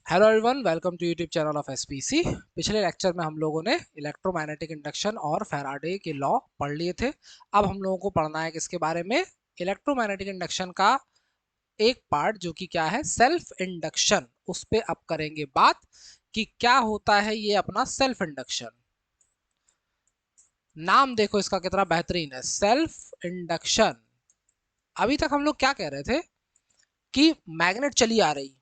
Hello everyone, welcome to YouTube channel of SPC. पिछले lecture में हम लोगों ने इलेक्ट्रोमैग्नेटिक इंडक्शन और फैराडे के लॉ पढ़ लिए थे। अब हम लोगों को पढ़ना है किसके बारे में? इलेक्ट्रोमैग्नेटिक इंडक्शन का एक पार्ट जो कि क्या है, सेल्फ इंडक्शन। उस पे अब करेंगे बात कि क्या होता है ये अपना सेल्फ इंडक्शन। नाम देखो इसका कितना बेहतरीन है, सेल्फ इंडक्शन। अभी तक हम लोग क्या कह रहे थे कि मैग्नेट चली आ रही,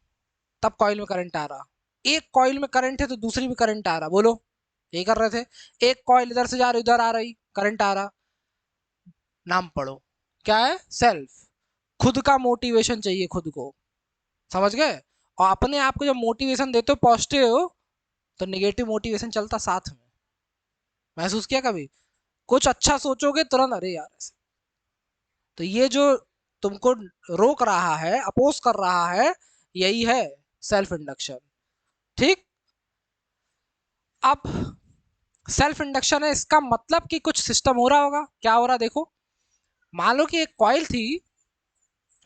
तब कॉइल में करंट आ रहा। एक कॉइल में करंट है तो दूसरी में करंट आ रहा। बोलो, ये कर रहे थे। एक कॉइल इधर से जा रही, उधर आ रही, करंट आ रहा। नाम पढ़ो, क्या है? सेल्फ। खुद का मोटिवेशन चाहिए खुद को, समझ गए? और अपने आप को जब मोटिवेशन देते हो पॉजिटिव, तो नेगेटिव मोटिवेशन चलता साथ में। महसूस किया कभी? कुछ अच्छा सोचोगे तुरंत अरे यार ऐसे। तो ये जो तुमको रोक रहा है, अपोज कर रहा है, यही है सेल्फ इंडक्शन। ठीक। अब सेल्फ इंडक्शन है, इसका मतलब कि कुछ सिस्टम हो रहा होगा। क्या हो रहा देखो। मान लो कि एक कॉइल थी,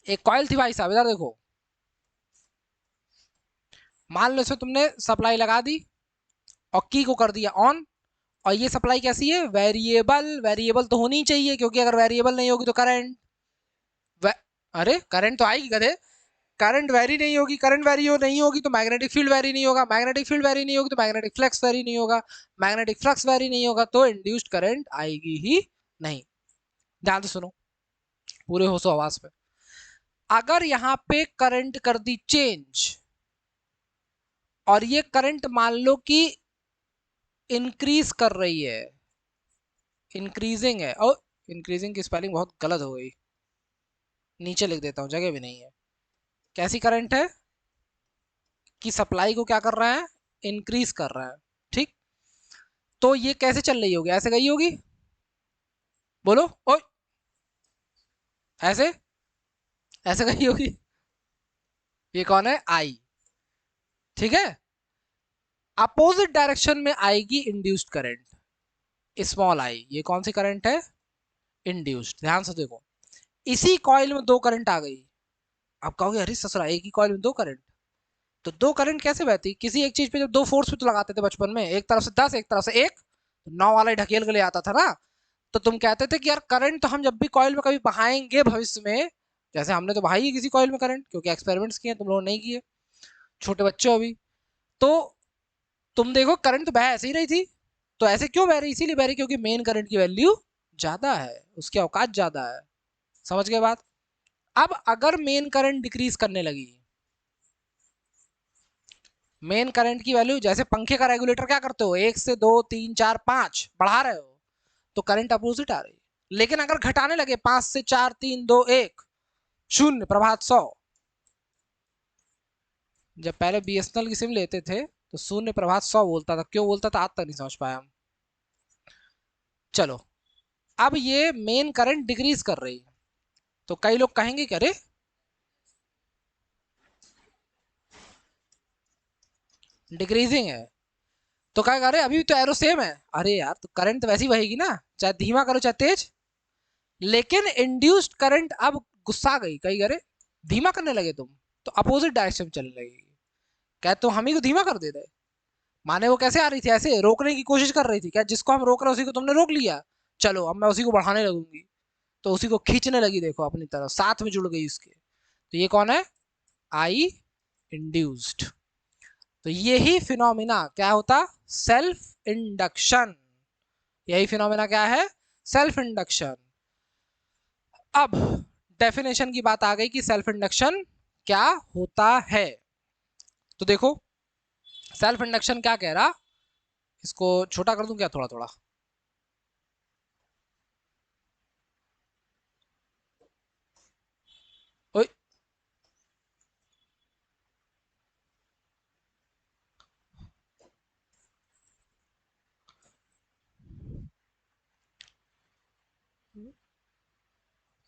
एक कॉइल थी भाई साहब, इधर देखो। मान लो इसमें तुमने सप्लाई लगा दी और की को कर दिया ऑन। और ये सप्लाई कैसी है? वेरिएबल। वेरिएबल तो होनी चाहिए, क्योंकि अगर वेरिएबल नहीं होगी तो करंट अरे करंट तो आएगी कदे। करंट वेरी नहीं होगी, करंट वेरी नहीं होगी तो मैग्नेटिक फील्ड वेरी नहीं होगा, मैग्नेटिक फील्ड वेरी नहीं होगी तो मैग्नेटिक फ्लक्स वेरी नहीं होगा, मैग्नेटिक फ्लक्स वेरी नहीं होगा तो इंड्यूस्ड करंट आएगी ही नहीं। ध्यान से सुनो पूरे होशो आवाज पे। अगर यहां पे करंट कर दी चेंज, और ये करंट मान लो कि इंक्रीज कर रही है, इंक्रीजिंग है। और इंक्रीजिंग की स्पेलिंग बहुत गलत हो गई, नीचे लिख देता हूं, जगह भी नहीं है। कैसी करंट है कि सप्लाई को क्या कर रहा है? इंक्रीज कर रहा है। ठीक। तो ये कैसे चल रही होगी? ऐसे गई होगी, बोलो ओ, ऐसे ऐसे गई होगी। ये कौन है? आई। ठीक है। अपोजिट डायरेक्शन में आएगी इंड्यूस्ड करंट, स्मॉल आई। ये कौन सी करंट है? इंड्यूस्ड। ध्यान से देखो, इसी कॉइल में दो करंट आ गई। आप कहोगे अरे ससुरा, एक ही कॉइल में दो करंट, तो दो करंट कैसे बहती? किसी एक चीज पे जब दो फोर्स भी तो लगाते थे बचपन में, एक तरफ से 10 एक तरफ से एक, तो 9 वाला ही ढकेल के ले आता था ना। तो तुम कहते थे कि यार करंट तो हम जब भी कॉइल में कभी बहाएंगे भविष्य में, जैसे हमने तो बहाई है किसी कॉइल में करंट, क्योंकि एक्सपेरिमेंट्स किए, तुम लोगों ने नहीं किए, छोटे बच्चे हो अभी। तो तुम देखो करंट तो बह ऐसे ही रही थी। तो ऐसे क्यों बह रही? इसीलिए बह रही क्योंकि मेन करंट की वैल्यू ज्यादा है, उसकी औकात ज्यादा है। समझ गए बात? अब अगर मेन करंट डिक्रीज करने लगी, मेन करंट की वैल्यू, जैसे पंखे का रेगुलेटर क्या करते हो, एक से दो तीन चार पांच बढ़ा रहे हो, तो करंट अपोजिट आ रही है। लेकिन अगर घटाने लगे, पांच से चार तीन दो एक शून्य प्रभात 100। जब पहले बीएसएनएल की सिम लेते थे तो शून्य प्रभात 100 बोलता था। क्यों बोलता था आज तक नहीं समझ पाया हम। चलो, अब ये मेन करंट डिक्रीज कर रही है, तो कई लोग कहेंगे कि अरे डिक्रीजिंग है, तो कहेगा अरे अभी भी तो एरो सेम है। अरे यार, तो करंट तो वैसी बहेगी ना, चाहे धीमा करो चाहे तेज। लेकिन इंड्यूस्ड करंट अब गुस्सा गई, कही अरे धीमा करने लगे तुम, तो अपोजिट डायरेक्शन में चलने लगेगी। क्या तुम हम ही को धीमा कर दे रहे? माने वो कैसे आ रही थी, ऐसे रोकने की कोशिश कर रही थी। क्या जिसको हम रोक रहे उसी को तुमने रोक लिया, चलो अब मैं उसी को बढ़ाने लगूंगी, तो उसी को खींचने लगी, देखो अपनी तरफ साथ में जुड़ गई उसके। तो ये कौन है? आई इंड्यूस्ड। तो यही फिनोमिना क्या होता? Self induction. यही फिनोमिना क्या है? Self induction. अब डेफिनेशन की बात आ गई कि सेल्फ इंडक्शन क्या होता है। तो देखो, सेल्फ इंडक्शन क्या कह रहा, इसको छोटा कर दूं क्या थोड़ा थोड़ा? ओए,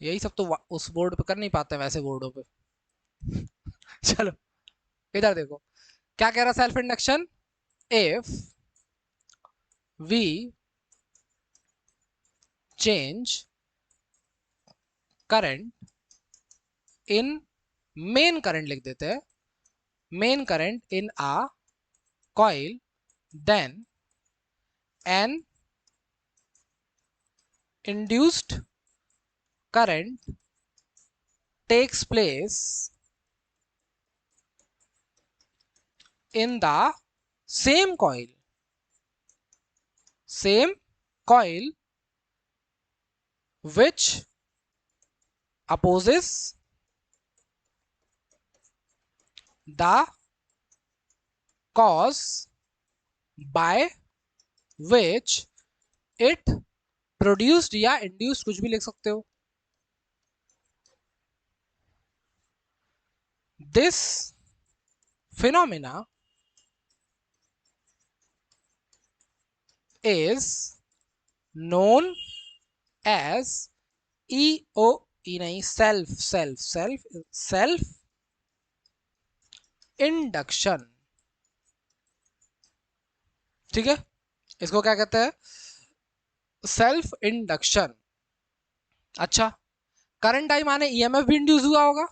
यही सब तो उस बोर्ड पे कर नहीं पाते, वैसे बोर्डों पे। चलो, इधर देखो, क्या कह रहा self induction? If we change current in, main current लिख देते हैं, main current in a coil, then an induced current takes place in the same coil which opposes the cause by which it produced, या induced कुछ भी लिख सकते हो. This phenomena is known as नहीं, self induction. ठीक है, इसको क्या कहते हैं? Self induction. अच्छा, करंट आई माने ईएमएफ भी इंड्यूस हुआ होगा,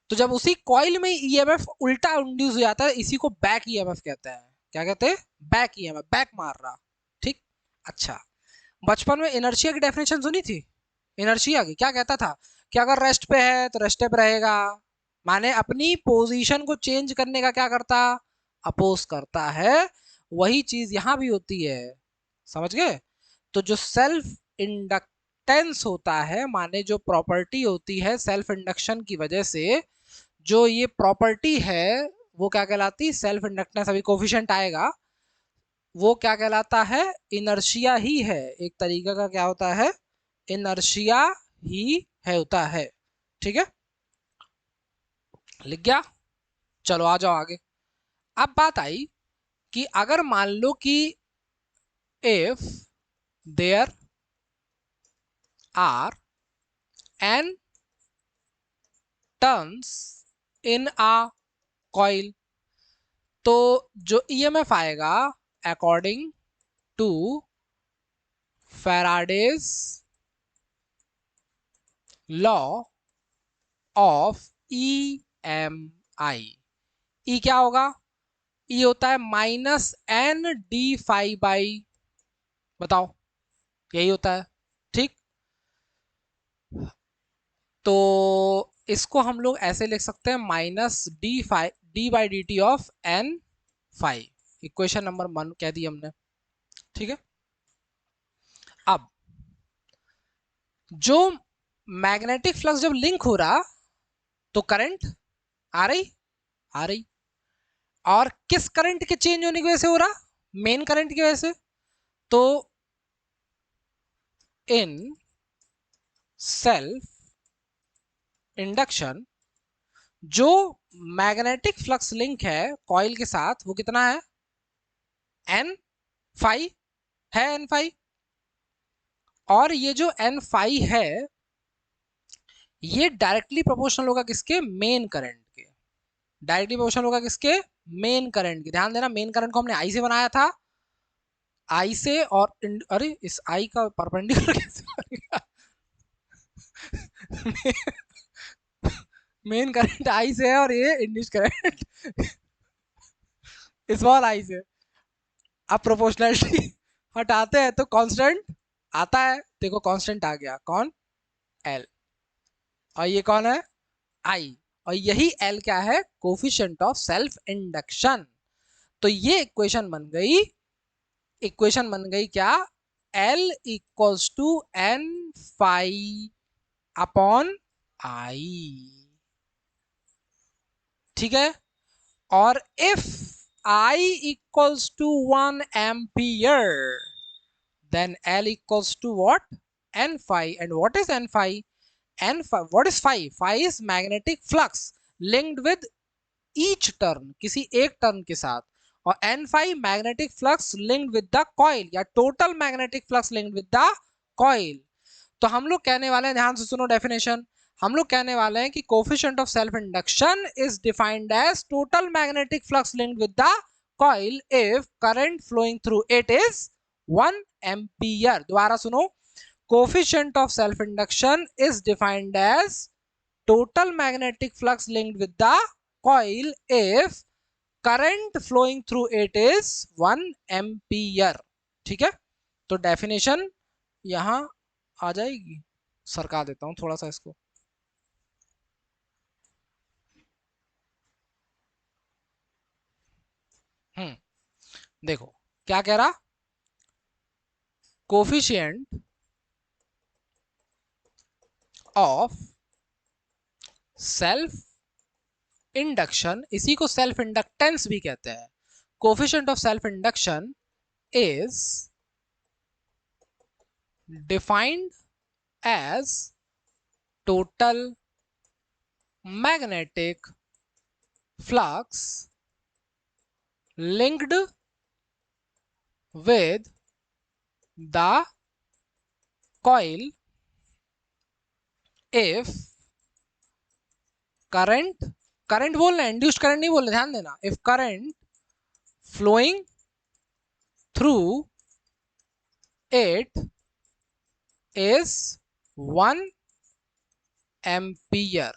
तो जब उसी कॉइल में ईएमएफ उल्टा इंड्यूस हो जाता है, इसी को बैक ईएमएफ कहते हैं. क्या कहते हैं? बैक ईएमएफ, बैक मार रहा. ठीक. अच्छा, बचपन में इनर्शिया की डेफिनेशन सुनी थी. इनर्शिया की क्या कहता था कि अगर रेस्ट पे है तो रेस्ट पे रहेगा, माने अपनी पोजीशन को चेंज करने का क्या करता? अपोज करता है. वही चीज यहां भी होती है. समझ गए? तो जो सेल्फ इंडक्टेंस होता है, माने जो प्रॉपर्टी होती है सेल्फ इंडक्शन की वजह से, जो ये प्रॉपर्टी है वो क्या कहलाती? Self inductance. अभी कोफिशिएंट आएगा, वो क्या कहलाता है? इनर्शिया ही है. एक तरीका का क्या होता है? इनर्शिया ही है, होता है. ठीक है, लिख गया? चलो आ जाओ आगे. अब बात आई कि अगर मान लो कि if there are n turns in a coil, तो जो ईएमएफ आएगा according to Faraday's law of EMI. E क्या होगा? ई होता है -N/d∅, बताओ, यही होता है. ठीक, तो इसको हम लोग ऐसे लिख सकते हैं -d/dt of N∅. Equation number 1 कह दी हमने. ठीक है, अब जो मैग्नेटिक फ्लक्स जब लिंक हो रहा तो करंट आ रही, और किस करंट के चेंज होने की वजह से हो रहा? मेन करंट की वजह से. तो इन सेल्फ इंडक्शन जो मैग्नेटिक फ्लक्स लिंक है कॉइल के साथ, वो कितना है? N∅ है, N∅. और ये जो N∅ है ये डायरेक्टली प्रोपोर्शनल होगा किसके? मेन करंट के. डायरेक्टली प्रोपोर्शनल होगा किसके? मेन करंट के. ध्यान देना, मेन करंट को हमने आई से बनाया था, आई से, और अरे इस आई का परपेंडिकुलर कैसे बनेगा? मेन करंट आई से है और ये इंड्यूस करंट स्मॉल आई से. अब प्रोपोर्शनलिटी हटाते हैं तो कांस्टेंट आता है. देखो कांस्टेंट आ गया, कौन? एल. और ये कौन है? आई. और यही एल क्या है? Coefficient of self induction. तो ये इक्वेशन बन गई, इक्वेशन बन गई क्या? L equals to N∅ upon I. ठीक है, और इफ I equals to 1 ampere, then L equals to what? N∅. And what is N∅? N∅, what is phi? Phi is magnetic flux linked with each turn, किसी एक turn के साथ. और N∅ magnetic flux linked with the coil, या total magnetic flux linked with the coil. तो हम लोग कहने वाले हैं, ध्यान से सुनो डेफिनेशन, हम लोग कहने वाले हैं कि coefficient of self induction is defined as total magnetic flux linked with the coil if current flowing through it is 1 ampere. दोबारा सुनो, coefficient of self induction is defined as total magnetic flux linked with the coil if current flowing through it is 1 ampere. ठीक है, तो definition यहां आ जाएगी, सरका देता हूं थोड़ा सा इसको। देखो क्या कह रहा, कोफिशिएंट ऑफ सेल्फ इंडक्शन, इसी को सेल्फ इंडक्टेंस भी कहते हैं, coefficient of self induction is defined as total magnetic flux linked with the coil if current, current बोलना है, इंड्यूस्ड करंट नहीं बोलना, ध्यान देना, if current flowing through it is 1 ampere.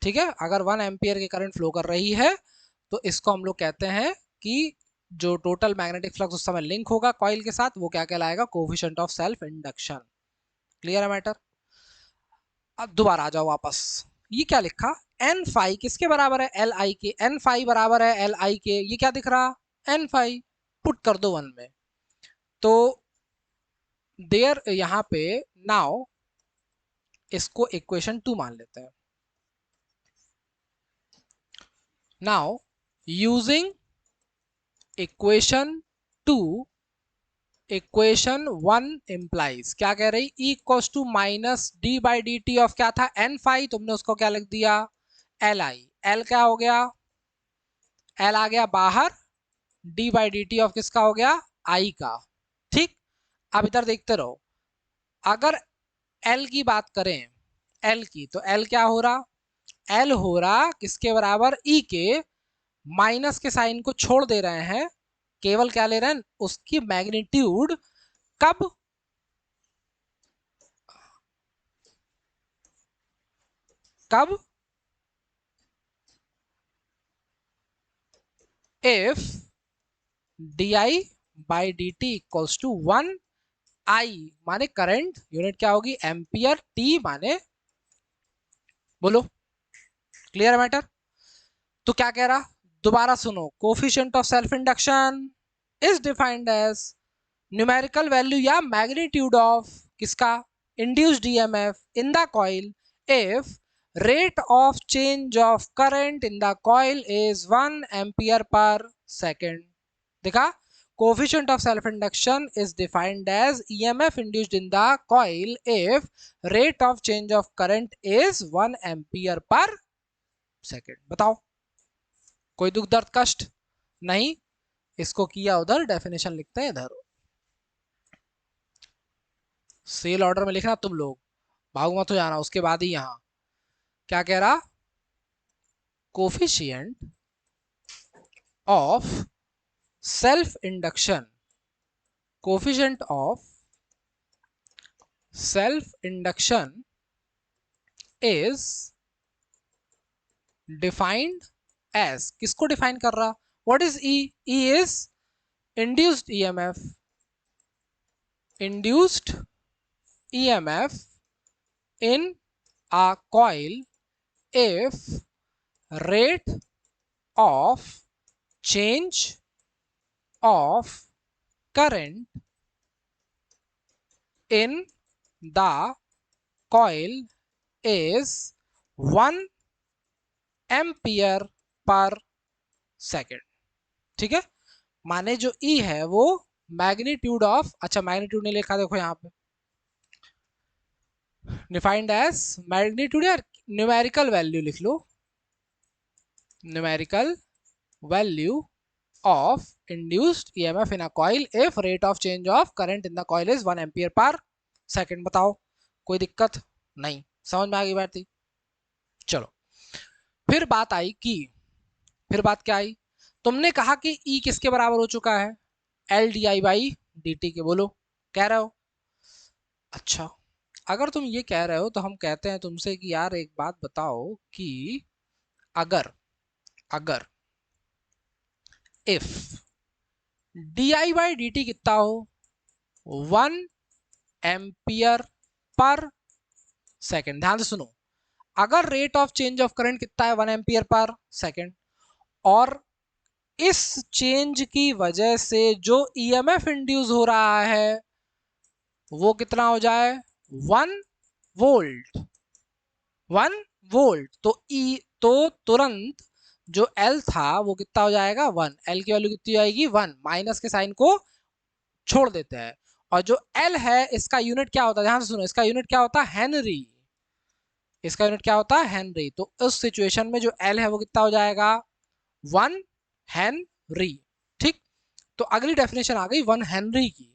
ठीक है, अगर 1 एम्पियर की करंट फ्लो कर रही है तो इसको हम लोग कहते हैं कि जो टोटल मैग्नेटिक फ्लक्स उस समय लिंक होगा कॉइल के साथ वो क्या कहलाएगा, coefficient of self induction. Clear है मैटर? अब दोबारा आ जाओ वापस, ये क्या लिखा, एन फाई किसके बराबर है, एल आई के, एन फाई बराबर है एल आई के, ये क्या दिख रहा, एन फाई, पुट कर दो 1 में, तो देयर यहां पे नाउ इसको इक्वेशन 2 मान लेते हैं। Now using equation 2, equation 1 implies क्या कह रही, E equals to minus D by D T of क्या था, एन फाई, तुमने उसको क्या लिख दिया, एल आई, एल क्या हो गया, एल आ गया बाहर, D by D T of किसका हो गया, आई का। ठीक, अब इधर देखते रहो, अगर एल की बात करें, एल की, तो एल क्या हो रहा, एल हो रहा किसके बराबर, ई के, माइनस के साइन को छोड़ दे रहे हैं, केवल क्या ले रहे हैं, उसकी मैग्नीट्यूड कब, कब, if D I by D T equals to 1, I माने करंट, यूनिट क्या होगी, एम्पियर, टी माने, बोलो क्लियर है मैटर? तो क्या कह रहा, दोबारा सुनो, coefficient of self induction is defined as numerical value या मैग्नीट्यूड ऑफ किसका, induced EMF in the coil if rate of change of current in the coil is 1 ampere per second। देखा, coefficient of self induction is defined as EMF induced in the coil if rate of change of current is 1 ampere per second। बताओ, कोई दुख दर्द कष्ट नहीं, इसको किया उधर, डेफिनेशन लिखते हैं इधर, सेल ऑर्डर में लिखना तुम लोग, भाग मत हो जाना, उसके बाद ही यहां क्या कह रहा, coefficient of self induction, coefficient of self induction is defined as, किसको डिफाइन कर रहा, what is E, E is induced EMF, induced EMF in a coil if rate of change of current in the coil is 1 ampere per second। ठीक है, माने जो E है वो magnitude of, अच्छा मैग्नीट्यूड नहीं लिखा, देखो यहाँ पे डिफाइंड एज मैग्नीट्यूड या न्यूमेरिकल वैल्यू लिख लो, numerical value of induced EMF in a coil if rate of change of current in the coil is 1 ampere per second. बताओ, कोई दिक्कत नहीं, समझ में आ गई बात? चलो, फिर बात आई कि, फिर बात क्या आई, तुमने कहा कि E किसके बराबर हो चुका है, L D I by D T के, बोलो कह रहे हो, अच्छा अगर तुम ये कह रहे हो तो हम कहते हैं तुमसे कि यार एक बात बताओ कि अगर अगर इफ di/dt कितना हो 1 एम्पियर पर सेकेंड। ध्यान से सुनो, अगर rate of change of current कितना है 1 एम्पियर पर सेकेंड, और इस चेंज की वजह से जो ईएमएफ इंड्यूस हो रहा है वो कितना हो जाए 1 वोल्ट। 1 वोल्ट तो तो तुरंत जो L था वो कितना हो जाएगा 1। L की वैल्यू कितनी आएगी 1, माइनस के साइन को छोड़ देते हैं। और जो L है इसका यूनिट क्या होता है, ध्यान से सुनो, इसका यूनिट क्या होता है हेनरी। इसका यूनिट क्या होता है हेनरी। तो उस सिचुएशन में जो L है वो कितना हो जाएगा 1 हेनरी। ठीक, तो अगली डेफिनेशन आ गई 1 हेनरी की,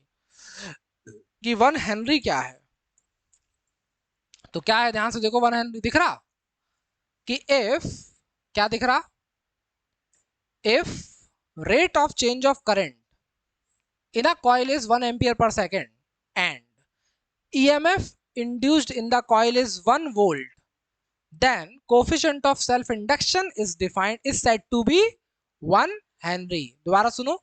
कि 1 हेनरी क्या है। तो क्या है, ध्यान से देखो, 1 हेनरी दिख रहा कि इफ, क्या दिख रहा, if rate of change of current in a coil is 1 ampere per second and EMF induced in the coil is 1 volt, then coefficient of self induction is said to be 1 Henry. दोबारा सुनो,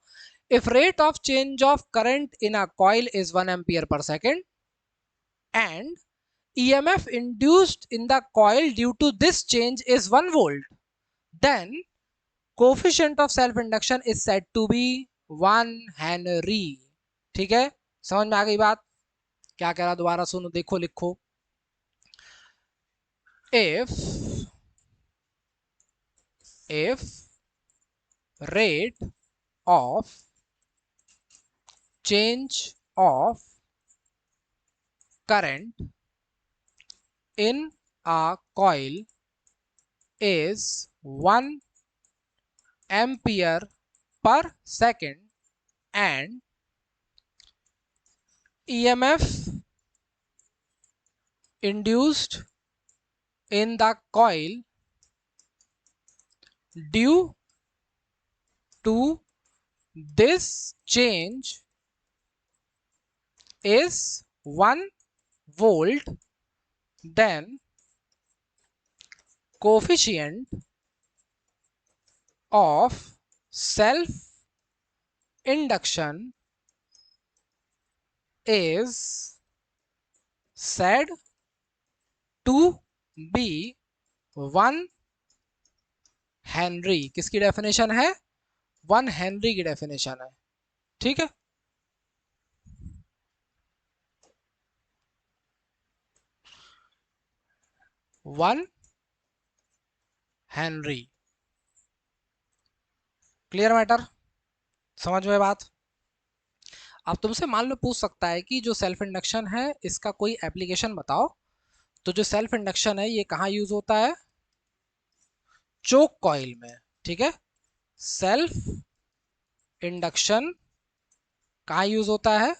if rate of change of current in a coil is 1 ampere per second and EMF induced in the coil due to this change is 1 volt, then coefficient of self induction is said to be 1 Henry. ठीक है, समझ में आ गई बात, क्या कह रहा, दोबारा सुनो, देखो, लिखो, if rate of change of current in a coil is 1 ampere per second and EMF induced in the coil due to this change is 1 volt, then coefficient of self induction is said to be 1 Henry. किसकी definition है 1 Henry की definition है। ठीक है, one Henry. Clear matter, समझ में बात। अब तुमसे मान लो पूछ सकता है कि जो सेल्फ इंडक्शन है इसका कोई एप्लीकेशन बताओ। तो जो सेल्फ इंडक्शन है ये कहाँ यूज होता है, चोक कॉइल में। ठीक है, सेल्फ इंडक्शन कहाँ यूज होता है,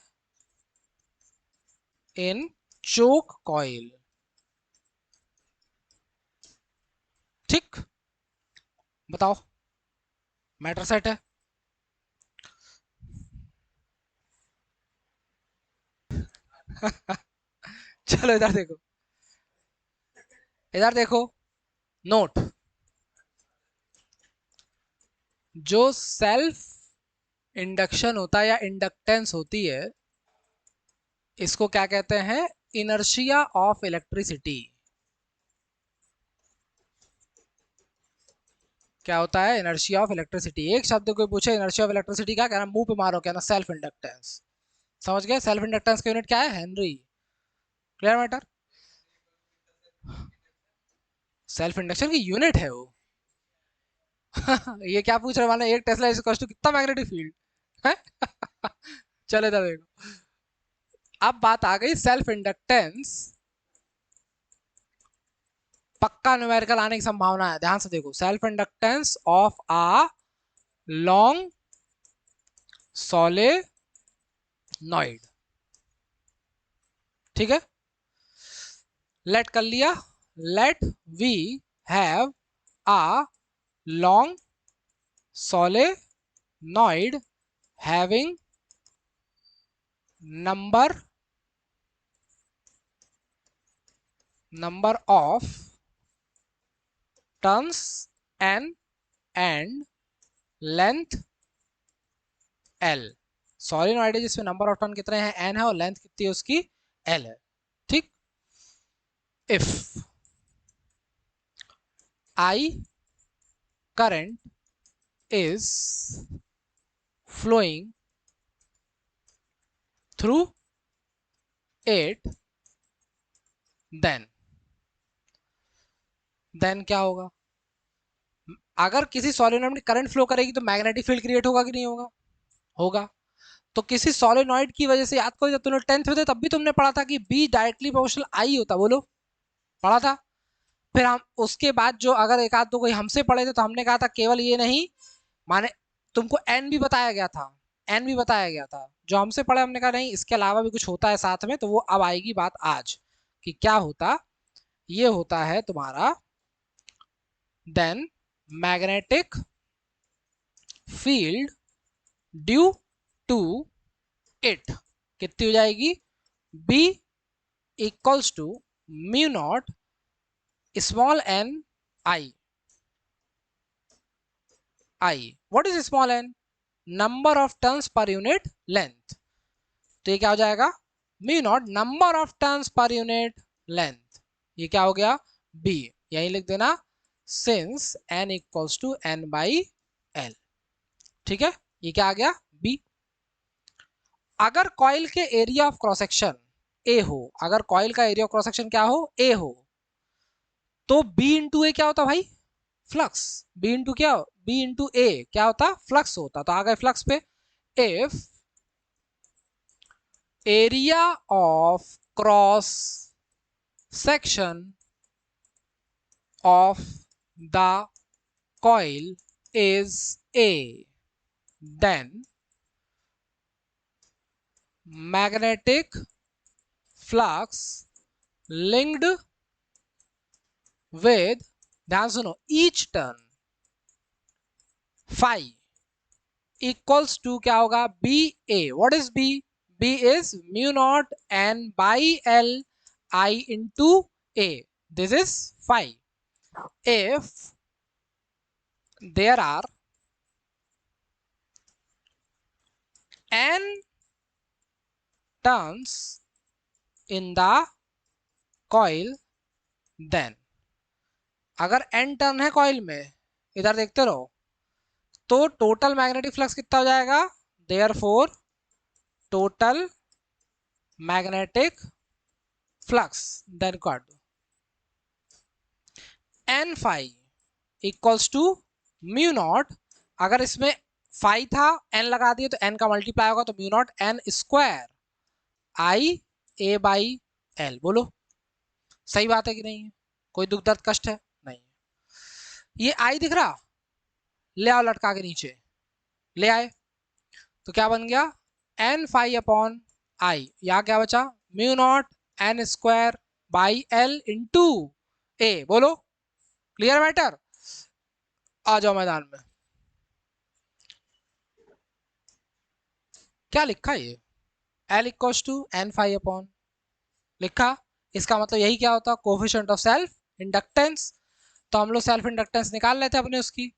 इन चोक कॉइल। ठीक, बताओ, मैटर सेट है। चलो इधर देखो, इधर देखो, नोट, जो सेल्फ इंडक्शन होता है या इंडक्टेंस होती है इसको क्या कहते हैं, इनर्शिया ऑफ इलेक्ट्रिसिटी। क्या होता है, इनर्शिया ऑफ इलेक्ट्रिसिटी। एक शब्द कोई पूछे इनर्शिया ऑफ इलेक्ट्रिसिटी क्या कहना, मुंह पे मारो, कहना सेल्फ इंडक्टेंस। समझ गए, सेल्फ इंडक्टेंस का यूनिट क्या है, Henry. Clear matter, self induction की यूनिट है वो। ये क्या पूछ रहे वाले, एक टेस्ला इज इक्वल टू कितना मैग्नेटिक फील्ड है। चलो इधर देखो, अब बात आ गई सेल्फ इंडक्टेंस, पक्का न्यूमेरिकल आने की संभावना है। ध्यान से देखो, self inductance of a long solenoid. ठीक है, लेट कर लिया, let we have a long solenoid having number of turns n and length l। Solenoid है जिसमें नंबर ऑफ टर्न कितने हैं, n है, और लेंथ कितनी है उसकी, l है। ठीक। If I current is flowing through it, then क्या होगा, अगर किसी सोलेनॉइड में करंट फ्लो करेगी तो मैग्नेटिक फील्ड क्रिएट होगा कि नहीं होगा, होगा। तो किसी सोलेनॉइड की वजह से, याद करो जब तुमने 10th में थे तब भी तुमने पढ़ा था कि बी डायरेक्टली प्रोपोर्शनल आई होता, बोलो पढ़ा था। फिर हम उसके बाद जो अगर एक आध दो कोई हमसे पढ़े थे तो हमने कहा था केवल ये नहीं, माने तुमको एन भी बताया गया था, एन भी बताया गया था, जो हमसे पढ़े हमने कहा नहीं इसके अलावा भी कुछ होता है साथ में, तो वो अब आएगी बात आज कि क्या होता। ये होता है तुम्हारा then magnetic field due to it कितनी हो जाएगी, B equals to mu naught small N I. What is small N, number of turns per unit length. तो ये क्या हो जाएगा, mu naught number of turns per unit length. ये क्या हो गया, बी। यही लिख देना, since n equals to n by L. ठीक है, ये क्या आ गया, बी। अगर कॉइल के area of cross section A हो, अगर कॉइल का एरिया ऑफ क्रॉस सेक्शन क्या हो, ए हो, तो बी इंटू ए क्या होता भाई, फ्लक्स। बी इंटू क्या, बी इंटू ए क्या होता, फ्लक्स होता। तो आ गए फ्लक्स पे। If area of cross section of the coil is A, then magnetic flux linked with, ध्यान सुनो, each turn phi equals to क्या होगा, B A। what is B, B is mu naught n by L I into A, this is phi। if there are n turns in the coil, then अगर n turn है coil में, इधर देखते रहो, तो total magnetic flux कितना हो जाएगा, therefore total magnetic flux then काट दो, n phi equals to mu naught, अगर इसमें फाई था n लगा दिए तो n का मल्टीप्लाई होगा, तो mu naught n square I A by L. बोलो सही बात है कि नहीं है, कोई दुख दर्द कष्ट है, नहीं। ये आई दिख रहा, ले आओ लटका के नीचे, ले आए, तो क्या बन गया, एन फाई अपॉन आई, यहाँ क्या बचा, mu not N square by L into A. बोलो क्लियर मैटर, आ जाओ मैदान में। क्या लिखा ये, L equals to N phi upon लिखा, इसका मतलब यही क्या होता, कोफिशिएंट ऑफ सेल्फ इंडक्टेंस। तो हम लोग सेल्फ इंडक्टेंस निकाल लेते अपने उसकी,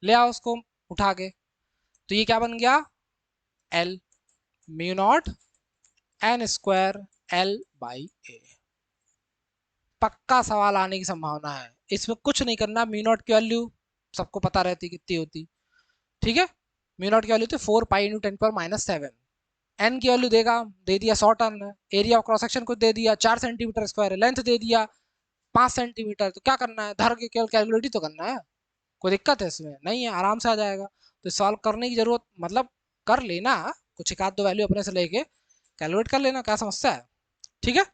ले आओ उसको उठा के, तो ये क्या बन गया, L mu not N square L by A. पक्का सवाल आने की संभावना है, इसमें कुछ नहीं करना, म्यू नॉट की वैल्यू सबको पता रहती कितनी होती, ठीक है। म्यू नॉट की वैल्यू थी 4 पाई इंटू 10⁻⁷। एन की वैल्यू देगा, दे दिया 100 टर्न है, एरिया ऑफ क्रॉस सेक्शन को दे दिया 4 सेंटीमीटर स्क्वायर है, लेंथ दे दिया 5 सेंटीमीटर। तो क्या करना है, धर के केवल कैलकुलेट ही तो करना है, कोई दिक्कत है इसमें नहीं है, आराम से आ जाएगा। तो सॉल्व करने की जरूरत, मतलब कर लेना, कुछ एक आध दो वैल्यू अपने से लेके कैलकुलेट कर लेना, क्या समस्या है, ठीक है।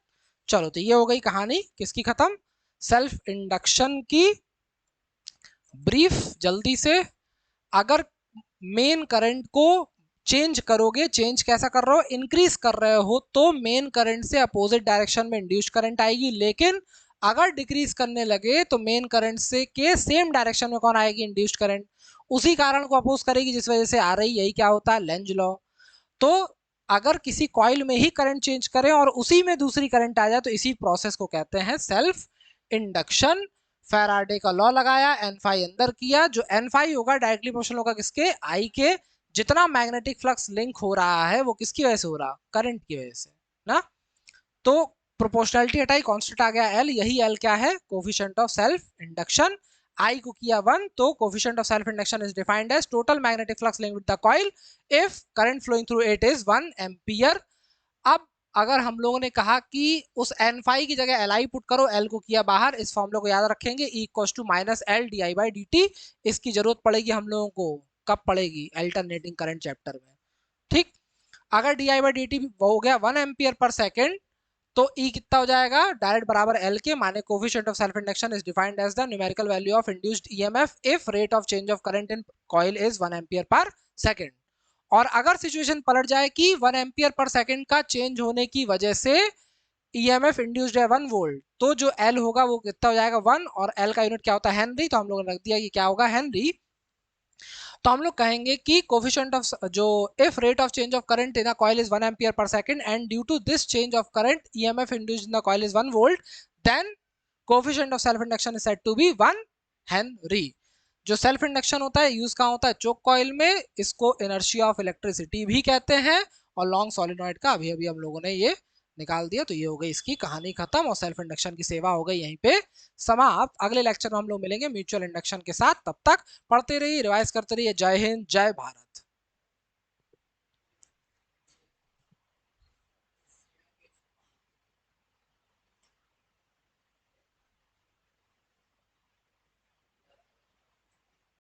चलो तो ये हो गई कहानी किसकी खत्म, सेल्फ इंडक्शन की ब्रीफ। जल्दी से, अगर मेन करंट को चेंज करोगे, चेंज कैसा कर रहे हो, इंक्रीज कर रहे हो, तो मेन करंट से अपोजिट डायरेक्शन में इंड्यूस्ड करंट आएगी, लेकिन अगर डिक्रीज करने लगे तो मेन करंट से के सेम डायरेक्शन में कौन आएगी, इंड्यूस्ड करंट, उसी कारण को अपोज करेगी जिस वजह से आ रही, यही क्या होता है, लेंज लॉ। तो अगर किसी कॉइल में ही करंट चेंज करें और उसी में दूसरी करंट आ जाए तो इसी प्रोसेस को कहते हैं सेल्फ इंडक्शन। फैराडे का लॉ लगाया, एन फाई अंदर किया, जो एन फाई होगा डायरेक्टली प्रोपोर्शनल होगा किसके, आई के। जितना मैग्नेटिक फ्लक्स लिंक हो रहा है वो किसकी वजह से हो रहा, करंट की वजह से ना। तो प्रोपोर्शनलिटी हटाई, कांस्टेंट आ गया एल, यही एल क्या है, coefficient of self induction. I को किया 1, तो coefficient of self induction is defined as total magnetic flux link with the coil if current flowing through it is 1 ampere. अब अगर हम लोगों ने कहा कि उस एन फाई की जगह एल आई पुट करो, एल को किया बाहर, इस फॉर्मूले को याद रखेंगे, E equals to minus L D I by D T. इसकी जरूरत पड़ेगी हम लोगों को, कब पड़ेगी, अल्टरनेटिंग करंट चैप्टर में, ठीक। अगर D I by D T हो गया 1 एम्पियर पर सेकेंड, तो E कितना हो जाएगा, डायरेक्ट बराबर L के, माने coefficient of self induction is defined as the numerical value of induced EMF if rate of change of current in coil is 1 ampere per second. और अगर सिचुएशन पलट जाए कि 1 एम्पियर पर सेकंड का change होने की वजह से ईएमएफ इंड्यूस्ड है 1 वोल्ट, तो जो L होगा वो कितना हो जाएगा 1, और L का यूनिट क्या होता है, हेनरी, तो हम लोगों ने रख दिया कि क्या होगा, हेनरी। तो हम लोग कहेंगे कि कोफिशिएंट ऑफ जो if rate of change of current in a coil is 1 ampere per second and due to this change of current EMF induced in the coil is 1 volt, then coefficient of self induction is said to be 1 henry. जो self induction होता है use कहाँ होता है, चोक coil में, इसको inertia of electricity भी कहते हैं। और लॉन्ग सोलिनॉइड का अभी अभी हम लोगों ने ये निकाल दिया, तो ये हो गई इसकी कहानी खत्म, और सेल्फ इंडक्शन की सेवा हो गई यहीं पे समाप्त। अगले लेक्चर में हम लोग मिलेंगे म्यूचुअल इंडक्शन के साथ, तब तक पढ़ते रहिए, रिवाइज करते रहिए। जय हिंद, जय भारत।